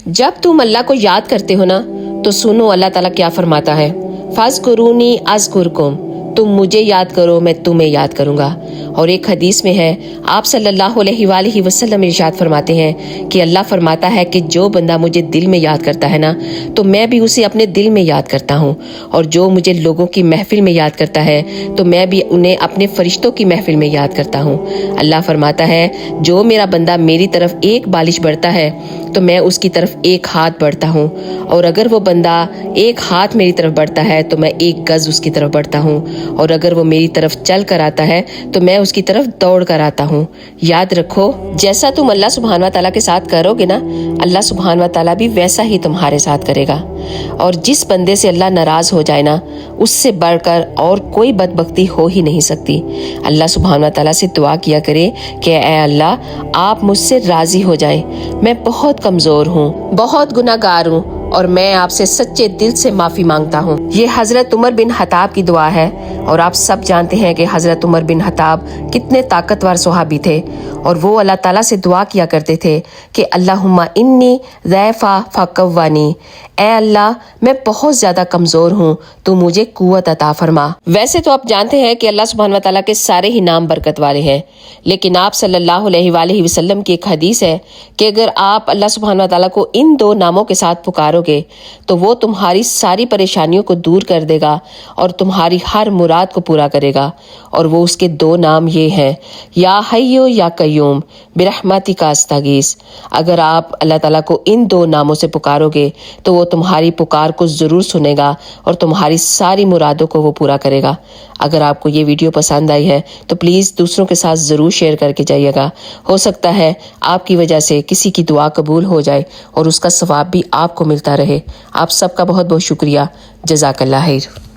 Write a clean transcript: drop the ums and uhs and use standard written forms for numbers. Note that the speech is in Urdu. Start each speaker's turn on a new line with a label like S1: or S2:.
S1: جب تم اللہ کو یاد کرتے ہو نا تو سنو اللہ تعالیٰ کیا فرماتا ہے، فَاذْكُرُونِی أَذْكُرْکُم، تم مجھے یاد کرو میں تمہیں یاد کروں گا۔ اور ایک حدیث میں ہے آپ صلی اللہ علیہ وآلہ وسلم ارشاد فرماتے ہیں کہ اللہ فرماتا ہے کہ جو بندہ مجھے دل میں یاد کرتا ہے نا تو میں بھی اسے اپنے دل میں یاد کرتا ہوں، اور جو مجھے لوگوں کی محفل میں یاد کرتا ہے تو میں بھی انہیں اپنے فرشتوں کی محفل میں یاد کرتا ہوں۔ اللہ فرماتا ہے جو میرا بندہ میری طرف ایک بالش بڑھتا ہے تو میں اس کی طرف ایک ہاتھ بڑھتا ہوں، اور اگر وہ بندہ ایک ہاتھ میری طرف بڑھتا ہے تو میں ایک گز اس کی طرف بڑھتا ہوں، اور اگر وہ میری طرف چل کر آتا ہے تو میں اس کی طرف دوڑ کر آتا ہوں۔ یاد رکھو جیسا تم اللہ سبحانہ وتعالیٰ کے ساتھ کرو گے نا اللہ سبحانہ وتعالیٰ بھی ویسا ہی تمہارے ساتھ کرے گا، اور جس بندے سے اللہ ناراض ہو جائے نا اس سے بڑھ کر اور کوئی بدبختی ہو ہی نہیں سکتی۔ اللہ سبحانہ وتعالیٰ سے دعا کیا کرے کہ اے اللہ آپ مجھ سے راضی ہو جائیں، میں بہت کمزور ہوں، بہت گناہ گار ہوں، اور میں آپ سے سچے دل سے معافی مانگتا ہوں۔ یہ حضرت عمر بن خطاب کی دعا ہے، اور آپ سب جانتے ہیں کہ حضرت عمر بن خطاب کتنے طاقتور صحابی تھے، اور وہ اللہ تعالیٰ سے دعا کیا کرتے تھے کہ اللہم انی ضعیفہ فقوانی، اے اللہ میں بہت زیادہ کمزور ہوں تو مجھے قوت عطا فرما۔ ویسے تو آپ جانتے ہیں کہ اللہ سبحانہ وتعالیٰ کے سارے ہی نام برکت والے ہیں، لیکن آپ صلی اللہ علیہ وآلہ وسلم کی ایک حدیث ہے کہ اگر آپ اللہ سبحانہ وتعالیٰ کو ان دو ناموں کے ساتھ پکارو گے تو وہ تمہاری ساری پریشانیوں کو دور کر دے گا اور تمہاری ہر مراد کو پورا کرے گا، اور وہ اس کے دو نام یہ ہیں، یا حیو یا قیوم برحمتک استغیث۔ اگر آپ اللہ تعالیٰ کو ان دو ناموں سے پکارو گے تو وہ تمہاری پکار کو ضرور سنے گا اور تمہاری ساری مرادوں کو وہ پورا کرے گا۔ اگر آپ کو یہ ویڈیو پسند آئی ہے تو پلیز دوسروں کے ساتھ ضرور شیئر کر کے جائیے گا، ہو سکتا ہے آپ کی وجہ سے کسی کی دعا قبول ہو جائے اور اس کا ثواب بھی آپ کو ملتا رہے۔ آپ سب کا بہت بہت شکریہ، جزاک اللہ خیر۔